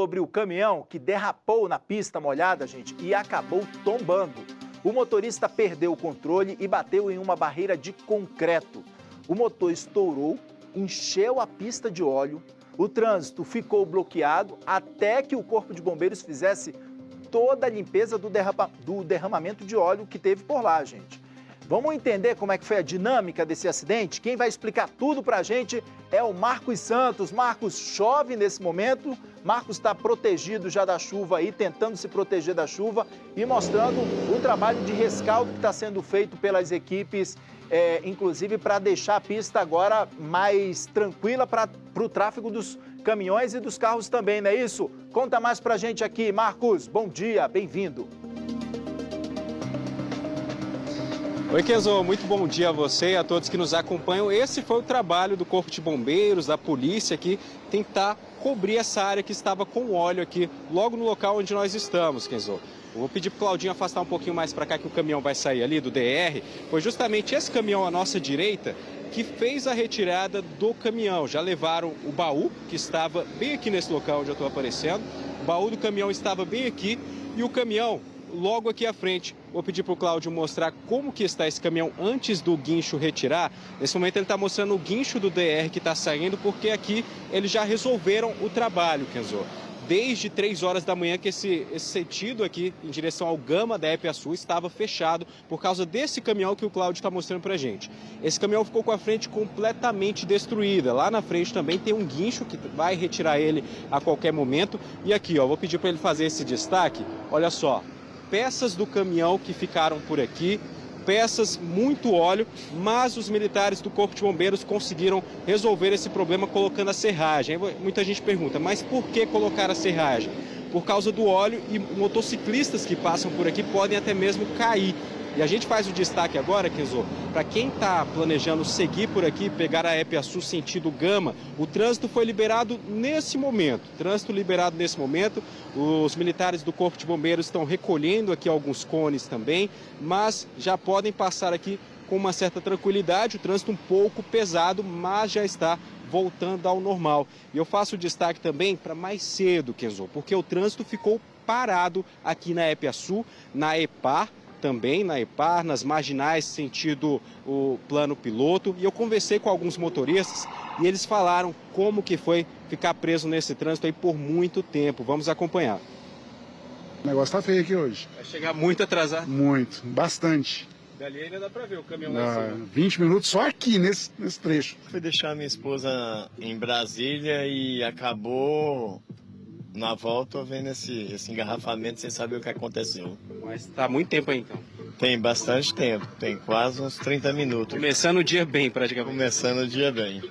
Sobre o caminhão que derrapou na pista molhada, gente, e acabou tombando. O motorista perdeu o controle e bateu em uma barreira de concreto. O motor estourou, encheu a pista de óleo, o trânsito ficou bloqueado até que o Corpo de Bombeiros fizesse toda a limpeza do derramamento de óleo que teve por lá, gente. Vamos entender como é que foi a dinâmica desse acidente? Quem vai explicar tudo pra gente é o Marcos Santos. Marcos, chove nesse momento. Marcos está protegido já da chuva aí, tentando se proteger da chuva e mostrando o trabalho de rescaldo que está sendo feito pelas equipes, inclusive para deixar a pista agora mais tranquila para o tráfego dos caminhões e dos carros também, não é isso? Conta mais pra gente aqui, Marcos. Bom dia, bem-vindo. Oi, Kenzo, muito bom dia a você e a todos que nos acompanham. Esse foi o trabalho do Corpo de Bombeiros, da polícia aqui, tentar cobrir essa área que estava com óleo aqui, logo no local onde nós estamos, Kenzo. Eu vou pedir para o Claudinho afastar um pouquinho mais para cá que o caminhão vai sair ali do DR. Foi justamente esse caminhão à nossa direita que fez a retirada do caminhão. Já levaram o baú, que estava bem aqui nesse local onde eu estou aparecendo. O baú do caminhão estava bem aqui e o caminhão logo aqui à frente. Vou pedir para o Cláudio mostrar como que está esse caminhão antes do guincho retirar. Nesse momento ele está mostrando o guincho do DR que está saindo, porque aqui eles já resolveram o trabalho, Kenzo. Desde 3 horas da manhã que esse sentido aqui em direção ao Gama da EPASul estava fechado por causa desse caminhão que o Cláudio está mostrando para a gente. Esse caminhão ficou com a frente completamente destruída. Lá na frente também tem um guincho que vai retirar ele a qualquer momento. E aqui, ó, vou pedir para ele fazer esse destaque. Olha só. Peças do caminhão que ficaram por aqui, peças, muito óleo, mas os militares do Corpo de Bombeiros conseguiram resolver esse problema colocando a serragem. Aí muita gente pergunta, mas por que colocar a serragem? Por causa do óleo e motociclistas que passam por aqui podem até mesmo cair. E a gente faz o destaque agora, Kenzo, para quem está planejando seguir por aqui, pegar a EPASul sentido Gama, o trânsito foi liberado nesse momento. Os militares do Corpo de Bombeiros estão recolhendo aqui alguns cones também, mas já podem passar aqui com uma certa tranquilidade, o trânsito um pouco pesado, mas já está voltando ao normal. E eu faço o destaque também para mais cedo, Kenzo, porque o trânsito ficou parado aqui na EPASul, na EPAR, também na EPAR, nas marginais sentido o plano piloto, e eu conversei com alguns motoristas e eles falaram como que foi ficar preso nesse trânsito aí por muito tempo. Vamos acompanhar. O negócio tá feio aqui hoje. Vai chegar muito atrasado? Muito, bastante. Dali ainda dá pra ver o caminhão lá em cima. 20 minutos só aqui nesse trecho. Fui deixar minha esposa em Brasília e acabou na volta vendo esse engarrafamento sem saber o que aconteceu. Mas tá muito tempo aí então? Tem bastante tempo, tem quase uns 30 minutos. Começando o dia bem, praticamente. Começando o dia bem.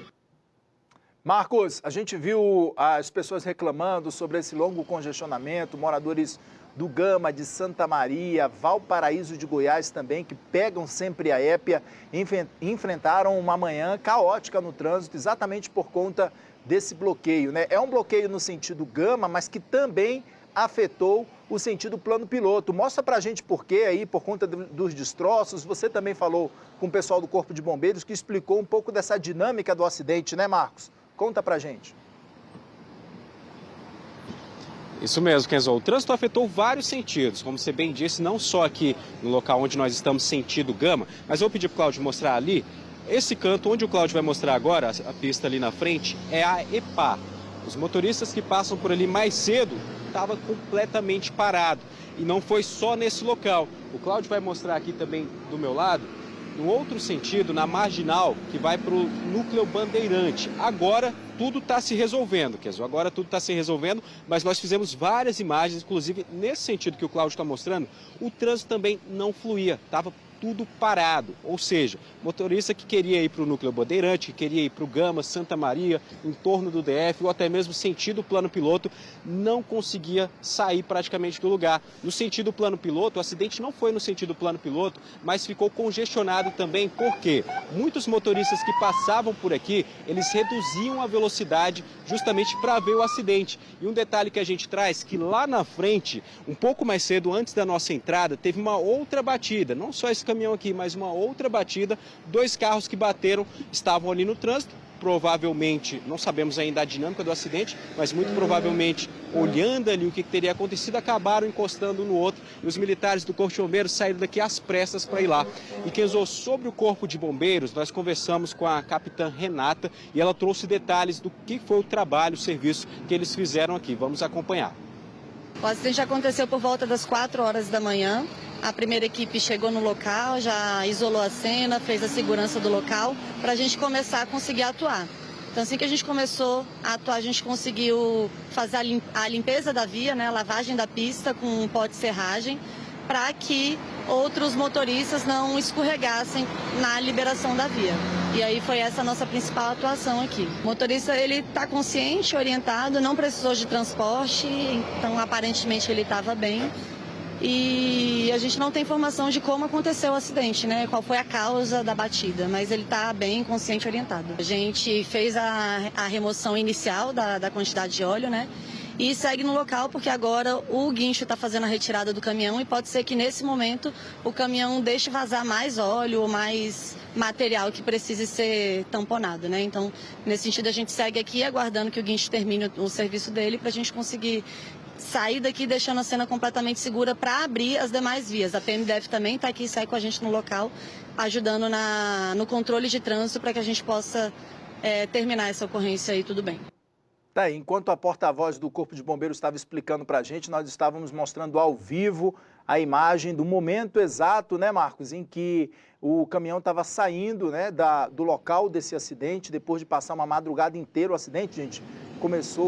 Marcos, a gente viu as pessoas reclamando sobre esse longo congestionamento, moradores do Gama, de Santa Maria, Valparaíso de Goiás também, que pegam sempre a épia, enfrentaram uma manhã caótica no trânsito exatamente por conta desse bloqueio, né? É um bloqueio no sentido Gama, mas que também afetou o sentido plano piloto. Mostra pra gente por quê aí, por conta dos destroços. Você também falou com o pessoal do Corpo de Bombeiros que explicou um pouco dessa dinâmica do acidente, né, Marcos? Conta pra gente. Isso mesmo, Kenzo. O trânsito afetou vários sentidos, como você bem disse, não só aqui no local onde nós estamos sentido Gama, mas eu vou pedir pro Cláudio mostrar ali. Esse canto, onde o Cláudio vai mostrar agora, a pista ali na frente, é a EPAR. Os motoristas que passam por ali mais cedo estavam completamente parados. E não foi só nesse local. O Cláudio vai mostrar aqui também do meu lado, no outro sentido, na marginal, que vai para o núcleo Bandeirante. Agora tudo está se resolvendo, Kenzo. Agora tudo está se resolvendo, mas nós fizemos várias imagens, inclusive nesse sentido que o Cláudio está mostrando, o trânsito também não fluía, estava tudo parado, ou seja, motorista que queria ir para o núcleo Bandeirante, que queria ir para o Gama, Santa Maria, em torno do DF, ou até mesmo sentido plano piloto, não conseguia sair praticamente do lugar. No sentido plano piloto, o acidente não foi no sentido plano piloto, mas ficou congestionado também, porque muitos motoristas que passavam por aqui, eles reduziam a velocidade justamente para ver o acidente. E um detalhe que a gente traz, que lá na frente, um pouco mais cedo, antes da nossa entrada, teve uma outra batida, não só esse caminhão aqui, mas uma outra batida, 2 carros que bateram, estavam ali no trânsito, provavelmente, não sabemos ainda a dinâmica do acidente, mas muito provavelmente, olhando ali o que teria acontecido, acabaram encostando um no outro e os militares do Corpo de Bombeiros saíram daqui às pressas para ir lá. E Kenzo, sobre o Corpo de Bombeiros, nós conversamos com a capitã Renata e ela trouxe detalhes do que foi o trabalho, o serviço que eles fizeram aqui. Vamos acompanhar. O acidente aconteceu por volta das 4 horas da manhã. A primeira equipe chegou no local, já isolou a cena, fez a segurança do local para a gente começar a conseguir atuar. Então, assim que a gente começou a atuar, a gente conseguiu fazer a limpeza da via, né, a lavagem da pista com um pó de serragem, para que outros motoristas não escorregassem na liberação da via. E aí foi essa a nossa principal atuação aqui. O motorista, ele está consciente, orientado, não precisou de transporte, então aparentemente ele estava bem. E a gente não tem informação de como aconteceu o acidente, né? Qual foi a causa da batida, mas ele está bem consciente e orientado. A gente fez a remoção inicial da quantidade de óleo, né? E segue no local porque agora o guincho está fazendo a retirada do caminhão e pode ser que nesse momento o caminhão deixe vazar mais óleo ou mais material que precise ser tamponado, né? Então, nesse sentido, a gente segue aqui aguardando que o guincho termine o serviço dele para a gente conseguir sair daqui deixando a cena completamente segura para abrir as demais vias. A PMDF também está aqui, sai com a gente no local, ajudando no controle de trânsito para que a gente possa terminar essa ocorrência aí tudo bem. Tá aí, enquanto a porta-voz do Corpo de Bombeiros estava explicando para a gente, nós estávamos mostrando ao vivo a imagem do momento exato, né, Marcos, em que o caminhão estava saindo, né, do local desse acidente, depois de passar uma madrugada inteira. O acidente, gente,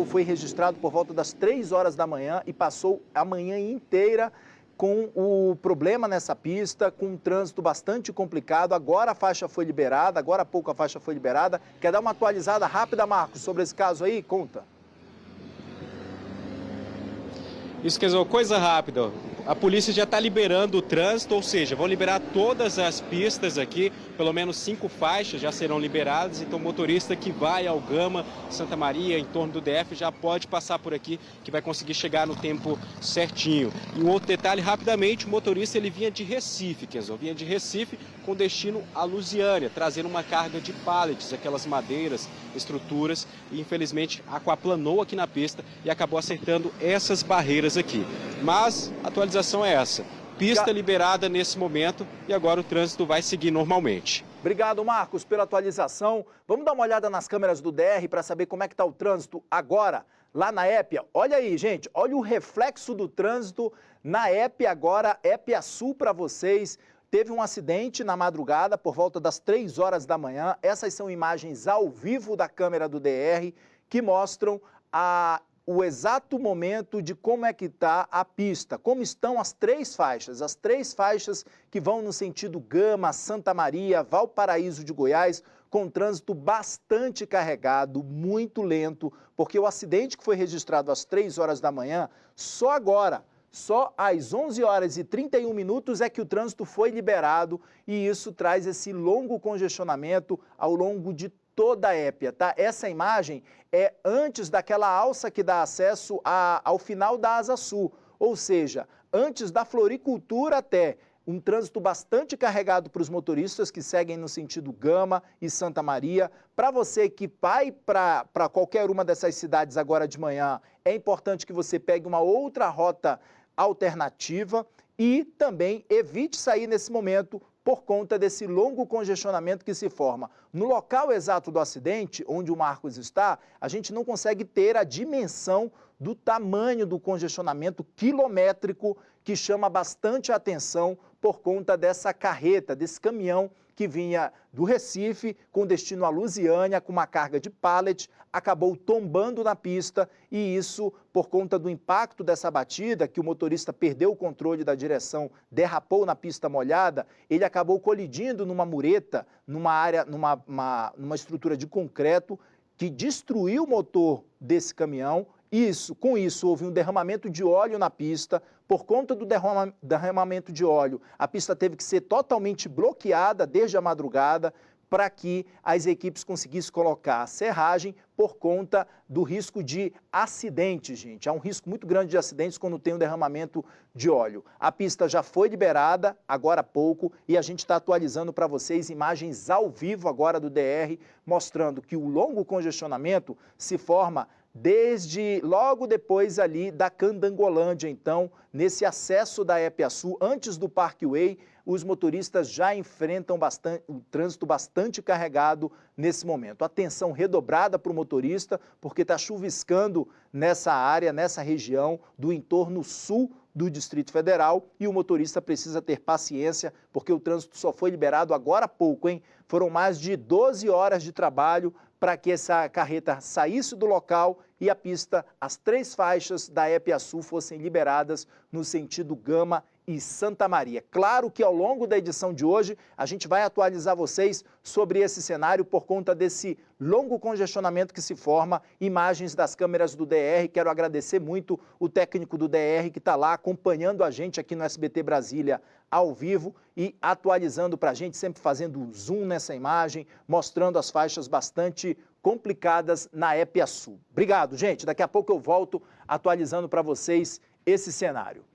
foi registrado por volta das 3 horas da manhã e passou a manhã inteira com o problema nessa pista, com um trânsito bastante complicado. Agora a faixa foi liberada, agora há pouco a faixa foi liberada. Quer dar uma atualizada rápida, Marcos, sobre esse caso aí? Conta. Isso, quer dizer, coisa rápida. A polícia já está liberando o trânsito, ou seja, vão liberar todas as pistas aqui, pelo menos 5 faixas já serão liberadas, então o motorista que vai ao Gama, Santa Maria, em torno do DF, já pode passar por aqui, que vai conseguir chegar no tempo certinho. E um outro detalhe, rapidamente, o motorista ele vinha de Recife, vinha de Recife com destino a Lusiânia, trazendo uma carga de pallets, aquelas madeiras, estruturas, e infelizmente aquaplanou aqui na pista e acabou acertando essas barreiras aqui. Mas a atualização é essa. Pista liberada nesse momento e agora o trânsito vai seguir normalmente. Obrigado, Marcos, pela atualização. Vamos dar uma olhada nas câmeras do DR para saber como é que está o trânsito agora, lá na Épia. Olha aí, gente, olha o reflexo do trânsito na Épia agora, Épia Sul para vocês. Teve um acidente na madrugada, por volta das 3 horas da manhã. Essas são imagens ao vivo da câmera do DR que mostram o exato momento de como é que está a pista, como estão as 3 faixas que vão no sentido Gama, Santa Maria, Valparaíso de Goiás, com trânsito bastante carregado, muito lento, porque o acidente que foi registrado às 3 horas da manhã, só agora, só às 11 horas e 31 minutos é que o trânsito foi liberado e isso traz esse longo congestionamento ao longo de toda a Épia, tá? Essa imagem é antes daquela alça que dá acesso ao final da Asa Sul, ou seja, antes da floricultura até. Um trânsito bastante carregado para os motoristas que seguem no sentido Gama e Santa Maria. Para você que vai para qualquer uma dessas cidades agora de manhã, é importante que você pegue uma outra rota alternativa e também evite sair nesse momento por conta desse longo congestionamento que se forma. No local exato do acidente, onde o Marcos está, a gente não consegue ter a dimensão do tamanho do congestionamento quilométrico que chama bastante atenção por conta dessa carreta, desse caminhão que vinha do Recife com destino a Lusiânia, com uma carga de pallet, acabou tombando na pista e isso, por conta do impacto dessa batida, que o motorista perdeu o controle da direção, derrapou na pista molhada, ele acabou colidindo numa mureta, numa estrutura de concreto que destruiu o motor desse caminhão. Com isso, houve um derramamento de óleo na pista. Por conta do derramamento de óleo, a pista teve que ser totalmente bloqueada desde a madrugada. para que as equipes conseguissem colocar a serragem por conta do risco de acidentes, gente. Há um risco muito grande de acidentes quando tem um derramamento de óleo. A pista já foi liberada agora há pouco e a gente está atualizando para vocês imagens ao vivo agora do DR, mostrando que o longo congestionamento se forma desde logo depois ali da Candangolândia. Então, nesse acesso da Epiaçu, antes do Parkway, os motoristas já enfrentam o trânsito bastante carregado nesse momento. Atenção redobrada para o motorista, porque está chuviscando nessa área, nessa região do entorno sul do Distrito Federal, e o motorista precisa ter paciência, porque o trânsito só foi liberado agora há pouco, hein? Foram mais de 12 horas de trabalho para que essa carreta saísse do local e a pista, as 3 faixas da Epiaçu fossem liberadas no sentido Gama e Santa Maria. Claro que ao longo da edição de hoje a gente vai atualizar vocês sobre esse cenário por conta desse longo congestionamento que se forma, imagens das câmeras do DR. Quero agradecer muito o técnico do DR que está lá acompanhando a gente aqui no SBT Brasília ao vivo e atualizando para a gente, sempre fazendo zoom nessa imagem, mostrando as faixas bastante complicadas na Epiaçu. Obrigado, gente. Daqui a pouco eu volto atualizando para vocês esse cenário.